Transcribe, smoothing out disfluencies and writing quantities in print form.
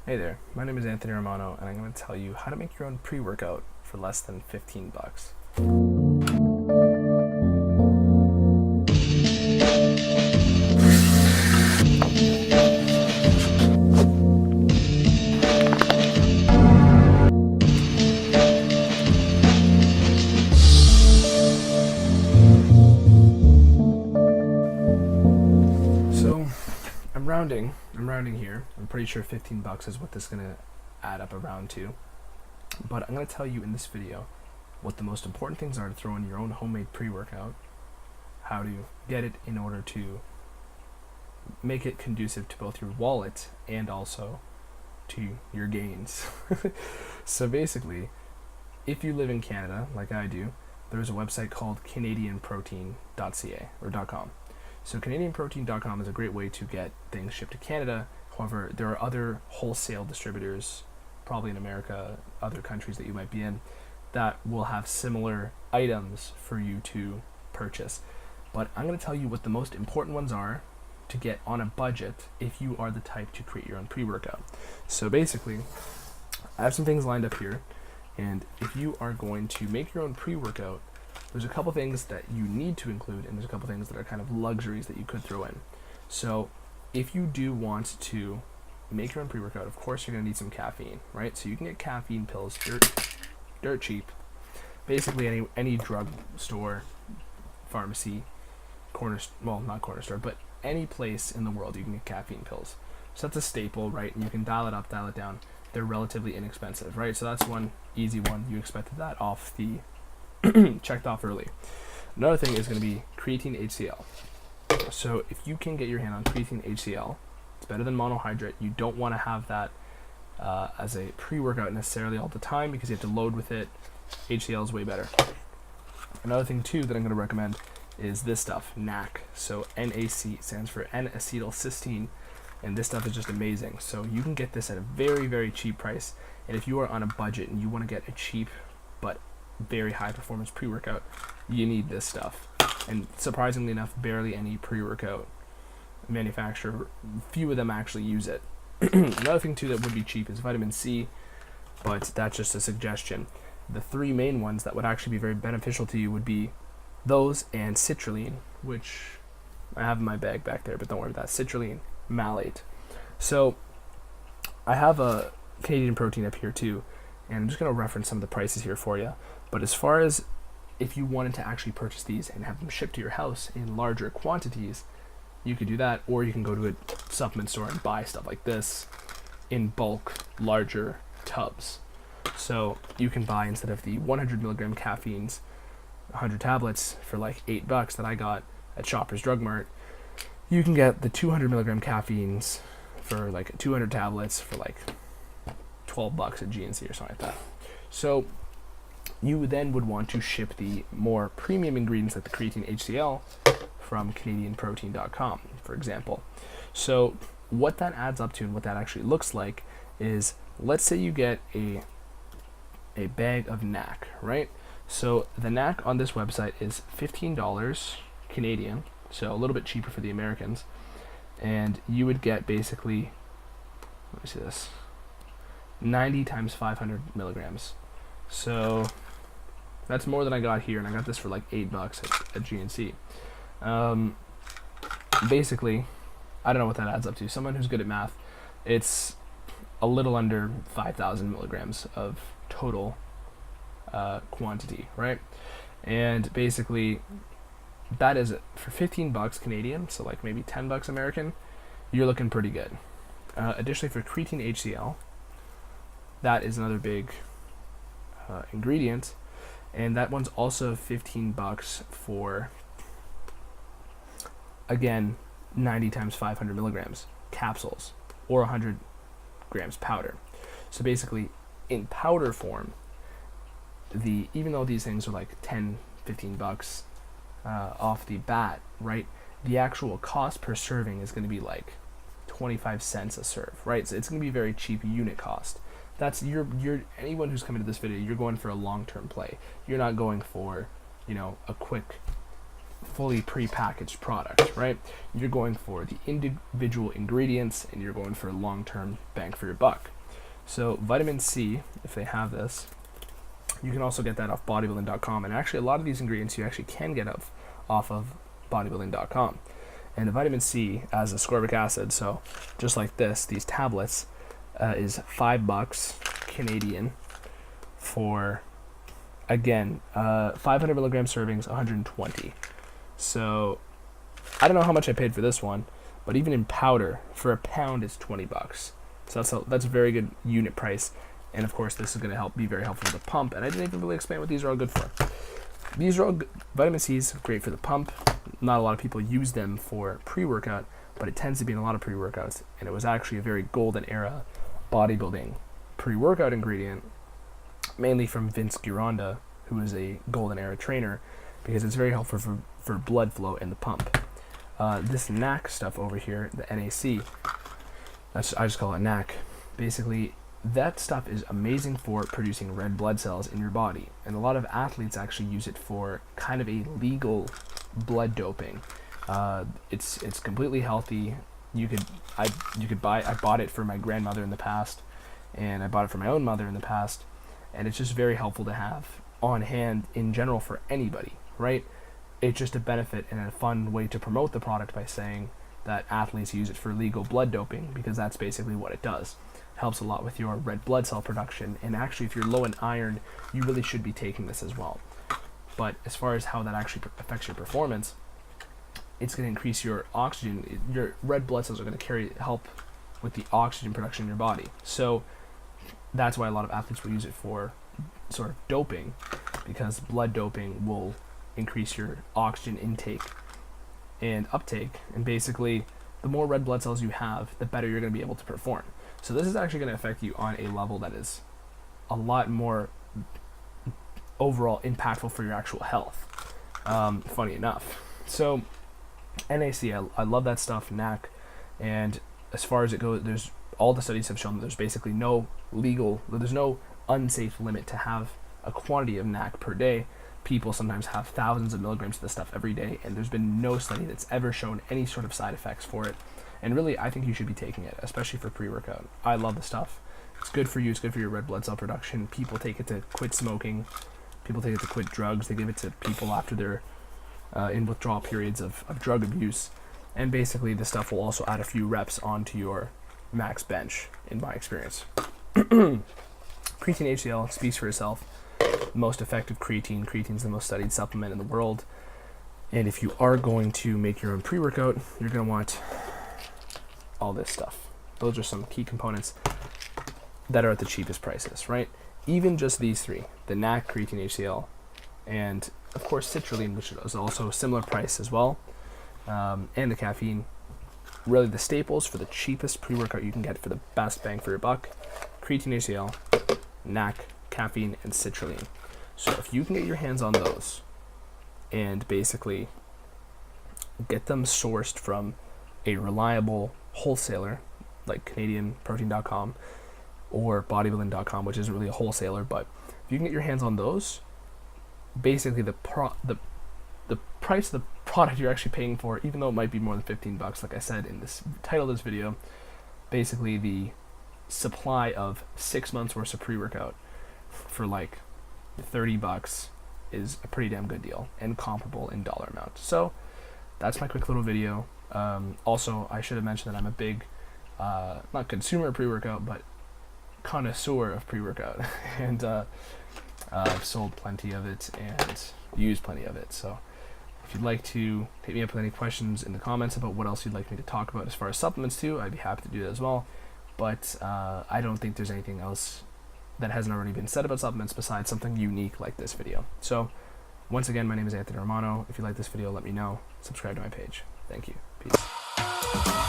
Hey there, my name is Anthony Romano, and I'm going to tell you how to make your own pre-workout for less than 15 bucks. So, I'm rounding here. I'm pretty sure 15 bucks is what this is going to add up around to. But I'm going to tell you in this video what the most important things are to throw in your own homemade pre-workout, how to get it in order to make it conducive to both your wallet and also to your gains. So basically, if you live in Canada, like I do, there's a website called canadianprotein.ca or .com. So canadianprotein.com is a great way to get things shipped to Canada. However, there are other wholesale distributors, probably in America, other countries that you might be in, that will have similar items for you to purchase. But I'm going to tell you what the most important ones are to get on a budget if you are the type to create your own pre-workout. So basically, I have some things lined up here, and if you are going to make your own pre-workout, there's a couple things that you need to include, and there's a couple things that are kind of luxuries that you could throw in. So if you do want to make your own pre-workout, of course you're going to need some caffeine, right? So you can get caffeine pills dirt cheap. Basically any drug store, pharmacy, not corner store, but any place in the world you can get caffeine pills. So that's a staple, right? And you can dial it up, dial it down. They're relatively inexpensive, right? So that's one easy one. You expected that off the checked off early. Another thing is going to be creatine HCl. So if you can get your hand on creatine HCl, it's better than monohydrate. You don't want to have that as a pre-workout necessarily all the time because you have to load with it. HCl is way better. Another thing too that I'm going to recommend is this stuff, NAC. So NAC stands for N-acetylcysteine, and this stuff is just amazing. So you can get this at a very, very cheap price. And if you are on a budget and you want to get a cheap but very high performance pre-workout, you need this stuff. And surprisingly enough, barely any pre-workout manufacturer, few of them actually use it. Another thing too that would be cheap is vitamin C, but that's just a suggestion. The three main ones that would actually be very beneficial to you would be those and citrulline, which I have in my bag back there, but don't worry about that. Citrulline malate. So I have a Canadian protein up here too, and I'm just going to reference some of the prices here for you. But as far as if you wanted to actually purchase these and have them shipped to your house in larger quantities, you could do that, or you can go to a supplement store and buy stuff like this in bulk, larger tubs. So you can buy, instead of the 100 milligram caffeines, 100 tablets for like $8 that I got at Shoppers Drug Mart, you can get the 200 milligram caffeines for like 200 tablets for like $12 at GNC or something like that. So you then would want to ship the more premium ingredients like the creatine HCl from canadianprotein.com, for example. So what that adds up to and what that actually looks like is, let's say you get a bag of NAC, right? So the NAC on this website is $15 Canadian, so a little bit cheaper for the Americans, and you would get basically, let me see this, 90 times 500 milligrams. So that's more than I got here, and I got this for like $8 at GNC. Basically, I don't know what that adds up to. Someone who's good at math, it's a little under 5,000 milligrams of total quantity, right? And basically, that is it. For 15 bucks Canadian, so like maybe 10 bucks American, you're looking pretty good. Additionally, for creatine HCl, that is another big ingredient, and that one's also 15 bucks for, again, 90 times 500 milligrams capsules, or 100 grams powder. So basically, in powder form, even though these things are like 10, 15 bucks off the bat, right, the actual cost per serving is going to be like 25 cents a serve, right? So it's going to be very cheap unit cost. That's you're anyone who's coming to this video, you're going for a long-term play. You're not going for, a quick fully pre-packaged product, right? You're going for the individual ingredients, and you're going for long-term bang for your buck. So vitamin C, if they have this, you can also get that off bodybuilding.com. And actually, a lot of these ingredients you actually can get off of bodybuilding.com. And the vitamin C as ascorbic acid, so just like this, these tablets is $5 Canadian for, again, 500 milligram servings, 120. So I don't know how much I paid for this one, but even in powder, for a pound is $20. So that's a very good unit price. And of course, this is going to be very helpful for the pump. And I didn't even really explain what these are all good for. These are all good. Vitamin C is great for the pump. Not a lot of people use them for pre-workout, but it tends to be in a lot of pre-workouts. And it was actually a very golden era bodybuilding pre-workout ingredient, mainly from Vince Gironda, who is a golden era trainer, because it's very helpful for blood flow in the pump. This NAC stuff over here, the NAC, I just call it NAC. Basically, that stuff is amazing for producing red blood cells in your body, and a lot of athletes actually use it for kind of a legal blood doping. It's completely healthy. I bought it for my grandmother in the past, and I bought it for my own mother in the past, and it's just very helpful to have on hand in general for anybody, right? It's just a benefit and a fun way to promote the product by saying that athletes use it for legal blood doping, because that's basically what it does. Helps a lot with your red blood cell production, and actually if you're low in iron, you really should be taking this as well. But as far as how that actually affects your performance, it's going to increase your oxygen. Your red blood cells are going to help with the oxygen production in your body. So that's why a lot of athletes will use it for sort of doping, because blood doping will increase your oxygen intake and uptake, and basically the more red blood cells you have, the better you're going to be able to perform. So this is actually going to affect you on a level that is a lot more overall impactful for your actual health, funny enough. So NAC, I love that stuff, NAC, and as far as it goes, there's all the studies have shown that there's basically there's no unsafe limit to have a quantity of NAC per day. People sometimes have thousands of milligrams of this stuff every day, and there's been no study that's ever shown any sort of side effects for it. And really, I think you should be taking it, especially for pre-workout. I love the stuff. It's good for you. It's good for your red blood cell production. People take it to quit smoking. People take it to quit drugs. They give it to people after they're in withdrawal periods of drug abuse. And basically, this stuff will also add a few reps onto your max bench, in my experience. Creatine HCl speaks for itself. Most effective creatine. Creatine is the most studied supplement in the world. And if you are going to make your own pre-workout, you're going to want all this stuff. Those are some key components that are at the cheapest prices, right? Even just these three, the NAC, creatine HCl, and of course citrulline, which is also a similar price as well, and the caffeine. Really the staples for the cheapest pre-workout you can get for the best bang for your buck: creatine HCl, NAC, caffeine, and citrulline. So if you can get your hands on those and basically get them sourced from a reliable wholesaler like CanadianProtein.com or bodybuilding.com, which isn't really a wholesaler, but if you can get your hands on those, basically the price of the product you're actually paying for, even though it might be more than $15, like I said in this title of this video, basically the supply of 6 months worth of pre-workout for like $30 is a pretty damn good deal and comparable in dollar amount. So that's my quick little video. Also, I should have mentioned that I'm a big, not consumer of pre-workout, but connoisseur of pre-workout, and I've sold plenty of it and used plenty of it. So if you'd like to hit me up with any questions in the comments about what else you'd like me to talk about as far as supplements too, I'd be happy to do that as well. But I don't think there's anything else that hasn't already been said about supplements besides something unique like this video. So once again, my name is Anthony Romano. If you like this video, let me know. Subscribe to my page. Thank you. Peace.